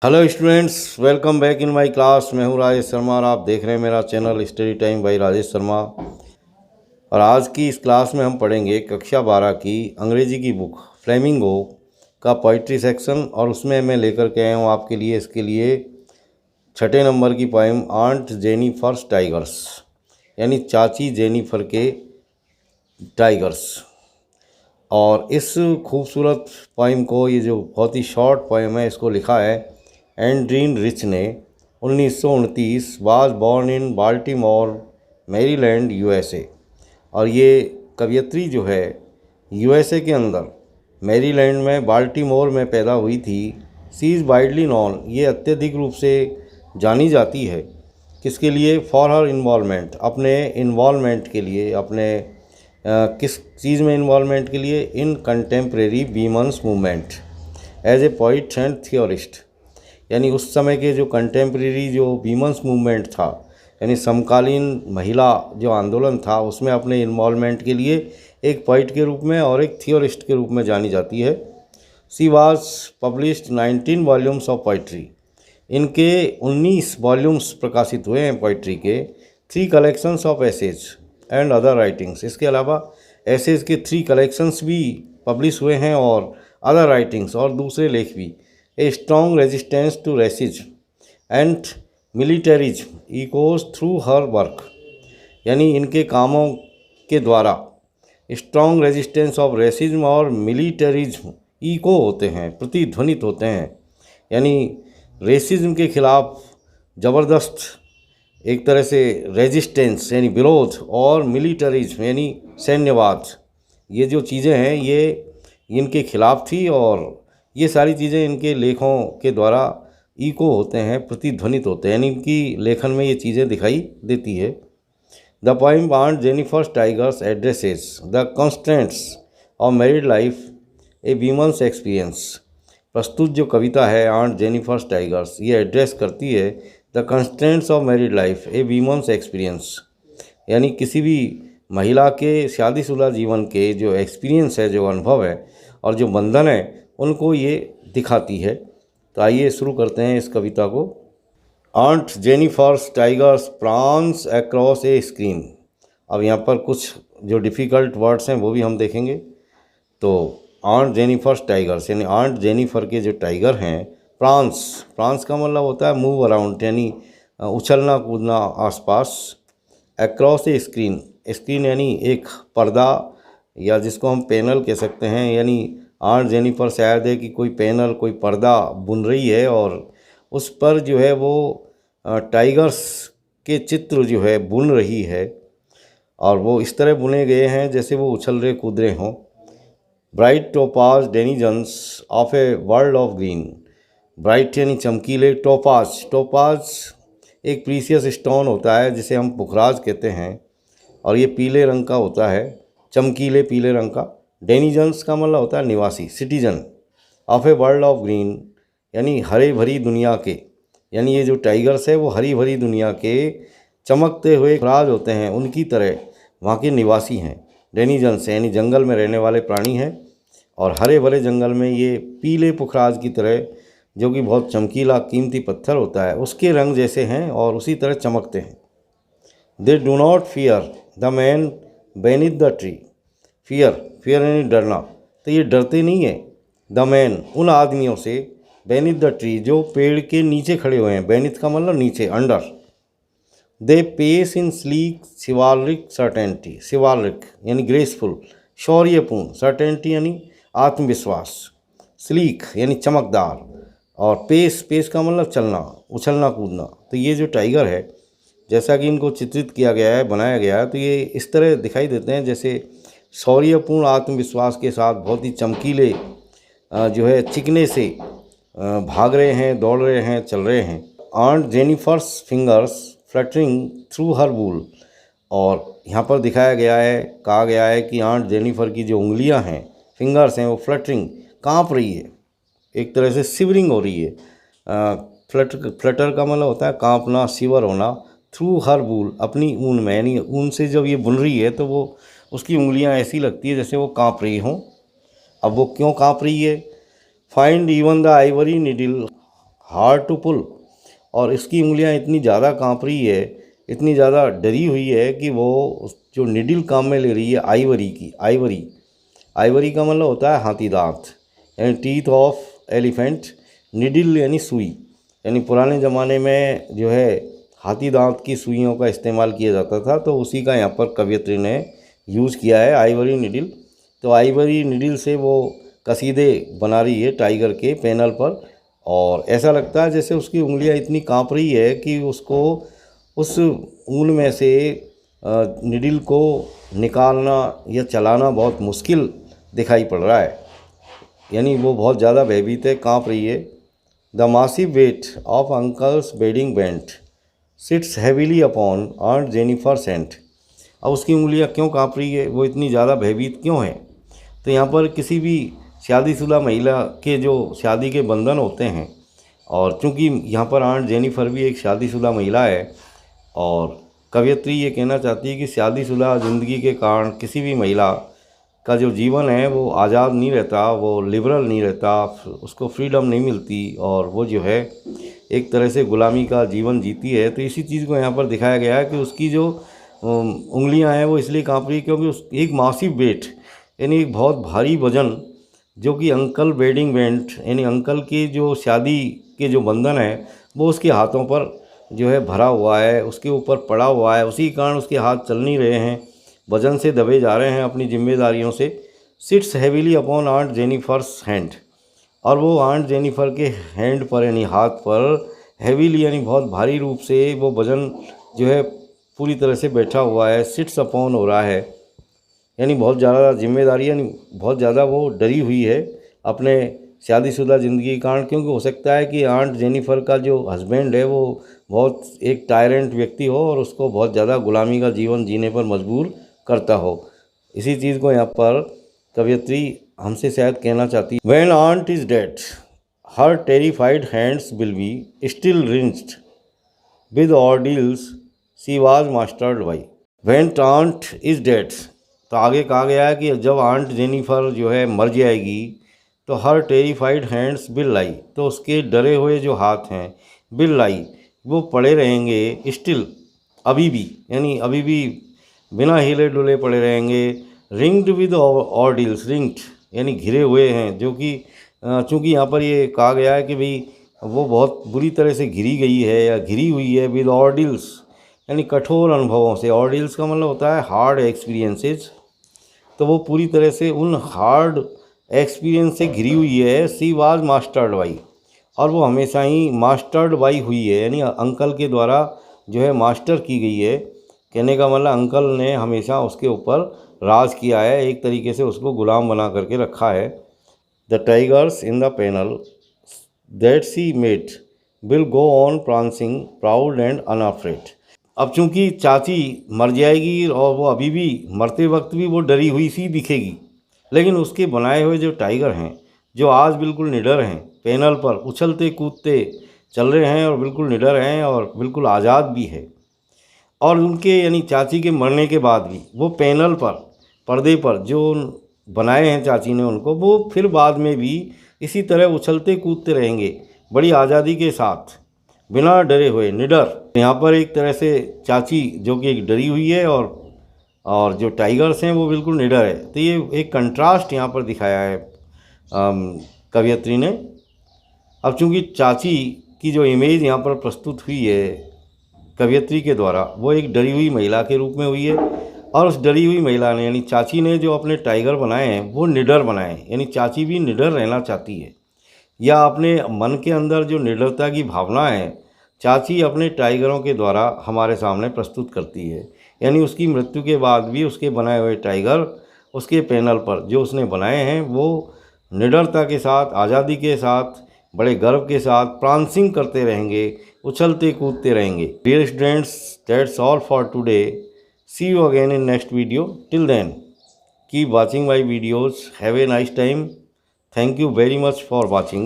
Hello students, welcome back in my class. मैं हूं राजेश शर्मा और आप देख रहे हैं मेरा channel study time by Rajesh Sharma. और आज की इस क्लास में हम पढ़ेंगे कक्षा 12 की अंग्रेजी की बुक फ्लेमिंगो का पोइट्री सेक्शन। और उसमें मैं लेकर के आया हूँ आपके लिए इसके लिए 6 नंबर की पोएम आंट जेनिफर्स टाइगर्स, यानी चाची जेनिफर के टाइगर्स। और इस खूबसूरत पोएम को, ये जो बहुत ही शॉर्ट पोएम है, इसको लिखा है एंड्रीन रिच ने 1929। Was born in Baltimore Maryland USA. और ये कवियत्री जो है यूएसए के अंदर मैरीलैंड में बाल्टीमोर में पैदा हुई थी। सी इज़ वाइडली नॉन, ये अत्यधिक रूप से जानी जाती है। किसके लिए? फॉर हर इन्वॉल्वमेंट, अपने इन्वॉल्वमेंट के लिए, अपने किस चीज़ में इन्वॉल्वमेंट के लिए? In contemporary women's movement as a poet and theorist. यानी उस समय के जो कंटेम्प्रेरी जो वीमेंस मूवमेंट था, यानी समकालीन महिला जो आंदोलन था, उसमें अपने इन्वॉल्वमेंट के लिए एक पोइट के रूप में और एक थियोरिस्ट के रूप में जानी जाती है। She was published 19 volumes of poetry. इनके 19 वॉल्यूम्स प्रकाशित हुए हैं पोइट्री के। 3 collections of essays and other writings. इसके अलावा एसेज के 3 कलेक्शंस भी पब्लिश हुए हैं और अदर राइटिंग्स और दूसरे लेख भी। A strong resistance to racism and militarism echoes through her work. यानी इनके कामों के द्वारा स्ट्रॉन्ग रेजिस्टेंस ऑफ रेसिज्म और मिलिटरिज्म इको होते हैं, प्रतिध्वनित होते हैं। यानी रेसिज्म के खिलाफ ज़बरदस्त एक तरह से रेजिस्टेंस यानी विरोध, और मिलिटरिज्म यानी सैन्यवाद, ये जो चीज़ें हैं ये इनके खिलाफ थी। और ये सारी चीज़ें इनके लेखों के द्वारा इको होते हैं, प्रतिध्वनित होते हैं, यानी इनकी लेखन में ये चीज़ें दिखाई देती है। The poem Aunt Jennifer's Tigers addresses the constraints of married life a women's experience. प्रस्तुत जो कविता है आंट जेनिफर्स टाइगर्स, ये एड्रेस करती है the constraints of married life a women's experience, यानी किसी भी महिला के शादीशुदा जीवन के जो एक्सपीरियंस है, जो अनुभव है और जो बंधन है, उनको ये दिखाती है। तो आइए शुरू करते हैं इस कविता को। Aunt Jennifer's Tigers prance across a screen. अब यहाँ पर कुछ जो डिफ़िकल्ट वर्ड्स हैं वो भी हम देखेंगे। तो आंट जेनिफर्स टाइगर्स यानी आंट जेनिफर के जो टाइगर हैं, प्रांस, प्रांस का मतलब होता है मूव अराउंड, यानी उछलना कूदना आसपास। अक्रॉस ए स्क्रीन, स्क्रीन यानी एक पर्दा या जिसको हम पैनल कह सकते हैं। यानी आंट जेनिफर शायद है कि कोई पैनल, कोई पर्दा बुन रही है और उस पर जो है वो टाइगर्स के चित्र जो है बुन रही है। और वो इस तरह बुने गए हैं जैसे वो उछल रहे कूद रहे हों। Bright topaz denizens of a world of green. Bright यानी चमकीले, टोपाज, टोपाज एक प्रीसियस स्टोन होता है जिसे हम पुखराज कहते हैं, और ये पीले रंग का होता है, चमकीले पीले रंग का। डेनिजन्स का मतलब होता है निवासी, citizen. Of a world of green यानी हरे भरी दुनिया के, यानी ये जो टाइगर्स है वो हरी भरी दुनिया के चमकते हुए पुखराज होते हैं, उनकी तरह वहाँ के निवासी हैं। डेनिजन्स यानी जंगल में रहने वाले प्राणी हैं, और हरे भरे जंगल में ये पीले पुखराज की तरह, जो कि बहुत चमकीला कीमती पत्थर होता है, उसके रंग जैसे हैं और उसी तरह चमकते हैं। They do not fear the man beneath the tree. Fear, fear यानी डरना, तो ये डरते नहीं है द मैन, उन आदमियों से, बेनिथ द ट्री जो पेड़ के नीचे खड़े हुए हैं। बेनिथ का मतलब नीचे, under. They pace in sleek chivalric certainty. Chivalric यानी ग्रेसफुल, शौर्यपूर्ण, सर्टेनिटी यानी आत्मविश्वास, स्लीक यानी चमकदार, और पेस, पेस का मतलब चलना, उछलना कूदना। तो ये जो टाइगर है, जैसा कि इनको चित्रित किया गया है, बनाया गया है, तो ये इस तरह दिखाई देते हैं जैसे शौर्यपूर्ण आत्मविश्वास के साथ बहुत ही चमकीले जो है चिकने से भाग रहे हैं, दौड़ रहे हैं, चल रहे हैं। Aunt Jennifer's fingers fluttering through her wool. और यहाँ पर दिखाया गया है, कहा गया है कि आंट जेनिफर की जो उंगलियाँ हैं, फिंगर्स हैं, वो फ्लटरिंग, काँप रही है, एक तरह से सिवरिंग हो रही है। फ्लटर का मतलब होता है कांपना, सिवर होना। थ्रू हर वूल, अपनी ऊन में, यानी ऊन से जब ये बुन रही है तो वो उसकी उंगलियां ऐसी लगती है जैसे वो कांप रही हों। अब वो क्यों कांप रही है? Find even the ivory needle hard to pull. और इसकी उंगलियां इतनी ज़्यादा कांप रही है, इतनी ज़्यादा डरी हुई है कि वो जो निडिल काम में ले रही है आइवरी की, आइवरी का मतलब होता है हाथी दांत, यानी टीथ ऑफ एलिफेंट, निडिल यानी सुई, यानी पुराने ज़माने में जो है हाथी दांत की सुइयों का इस्तेमाल किया जाता था, तो उसी का यहाँ पर कवयित्री ने यूज़ किया है, आइवरी निडिल। तो आइवरी निडिल से वो कसीदे बना रही है टाइगर के पैनल पर, और ऐसा लगता है जैसे उसकी उंगलियां इतनी कांप रही है कि उसको उस ऊन में से निडिल को निकालना या चलाना बहुत मुश्किल दिखाई पड़ रहा है, यानी वो बहुत ज़्यादा भयभीत है, कांप रही है। The massive weight of uncle's wedding band sits heavily upon Aunt Jennifer's hand. अब उसकी उंगलियां क्यों कांप रही है, वो इतनी ज़्यादा भयभीत क्यों है? तो यहाँ पर किसी भी शादीशुदा महिला के जो शादी के बंधन होते हैं, और चूँकि यहाँ पर आंट जेनिफर भी एक शादीशुदा महिला है, और कवयित्री ये कहना चाहती है कि शादीशुदा ज़िंदगी के कारण किसी भी महिला का जो जीवन है वो आज़ाद नहीं रहता, वो लिबरल नहीं रहता, उसको फ्रीडम नहीं मिलती, और वो जो है एक तरह से गुलामी का जीवन जीती है। तो इसी चीज़ को यहाँ पर दिखाया गया है कि उसकी जो उंगलियां हैं वो इसलिए काँप रही है क्योंकि उस एक मासिव वेट, यानी एक बहुत भारी वजन, जो कि अंकल वेडिंग बेंट, यानी अंकल की जो शादी के जो बंधन है वो उसके हाथों पर जो है भरा हुआ है, उसके ऊपर पड़ा हुआ है, उसी कारण उसके हाथ चल नहीं रहे हैं, वजन से दबे जा रहे हैं अपनी जिम्मेदारियों से। Sits heavily upon Aunt Jennifer's hand, और वो आंट जेनिफर के हैंड पर यानी हाथ पर हैवीली यानी बहुत भारी रूप से वो वजन जो है पूरी तरह से बैठा हुआ है, सिट्स अपॉन हो रहा है, यानी बहुत ज़्यादा जिम्मेदारी, यानी बहुत ज़्यादा वो डरी हुई है अपने शादीशुदा ज़िंदगी के कारण, क्योंकि हो सकता है कि आंट जेनिफर का जो हस्बैंड है वो बहुत एक टायरेंट व्यक्ति हो और उसको बहुत ज़्यादा गुलामी का जीवन जीने पर मजबूर करता हो। इसी चीज़ को यहाँ पर कवयित्री हमसे शायद कहना चाहती है। When aunt is dead her terrified hands will be still ringed with ordeals she was mastered by. When aunt is dead, तो आगे कहा गया है कि जब आंट जेनिफर जो है मर जाएगी तो हर टेरिफाइड हैंड्स विल लाई, तो उसके डरे हुए जो हाथ हैं विल लाई, वो पड़े रहेंगे स्टिल, अभी भी, यानी अभी भी बिना हिले डुले पड़े रहेंगे। रिंग्ड विद ऑर्डिल्स, रिंग्ड यानी घिरे हुए हैं, जो कि चूँकि यहाँ पर ये कहा गया है कि भाई वो बहुत बुरी तरह से घिरी गई है या घिरी हुई है, विद ऑर्डिल्स यानी कठोर अनुभवों से। ऑर्डिल्स का मतलब होता है हार्ड एक्सपीरियंसेस, तो वो पूरी तरह से उन हार्ड एक्सपीरियंस से घिरी हुई है। सी वाज मास्टर्ड बाई, और वो हमेशा ही मास्टर्ड बाई हुई है, यानी अंकल के द्वारा जो है मास्टर की गई है। कहने का मतलब अंकल ने हमेशा उसके ऊपर राज किया है, एक तरीके से उसको गुलाम बना करके रखा है। The tigers in the panel that she made will go on prancing proud and unafraid. अब चूंकि चाची मर जाएगी और वो अभी भी मरते वक्त भी वो डरी हुई सी दिखेगी, लेकिन उसके बनाए हुए जो टाइगर हैं जो आज बिल्कुल निडर हैं, पैनल पर उछलते कूदते चल रहे हैं और बिल्कुल निडर हैं और बिल्कुल आज़ाद भी है। और उनके यानी चाची के मरने के बाद भी वो पैनल पर, पर्दे पर जो बनाए हैं चाची ने उनको, वो फिर बाद में भी इसी तरह उछलते कूदते रहेंगे बड़ी आज़ादी के साथ, बिना डरे हुए, निडर। यहाँ पर एक तरह से चाची जो कि एक डरी हुई है और जो टाइगर्स हैं वो बिल्कुल निडर है। तो ये एक कंट्रास्ट यहाँ पर दिखाया है कवयित्री ने। अब चूँकि चाची की जो इमेज यहाँ पर प्रस्तुत हुई है कवयित्री के द्वारा, वो एक डरी हुई महिला के रूप में हुई है, और उस डरी हुई महिला ने यानी चाची ने जो अपने टाइगर बनाए हैं वो निडर बनाए हैं, यानी चाची भी निडर रहना चाहती है, या अपने मन के अंदर जो निडरता की भावना है चाची अपने टाइगरों के द्वारा हमारे सामने प्रस्तुत करती है। यानी उसकी मृत्यु के बाद भी उसके बनाए हुए टाइगर उसके पैनल पर जो उसने बनाए हैं वो निडरता के साथ, आज़ादी के साथ, बड़े गर्व के साथ प्रांसिंग करते रहेंगे, उछलते कूदते रहेंगे। Dear students, that's all for today. See you again in next video. Till then keep watching my videos. Have a nice time. Thank you very much for watching.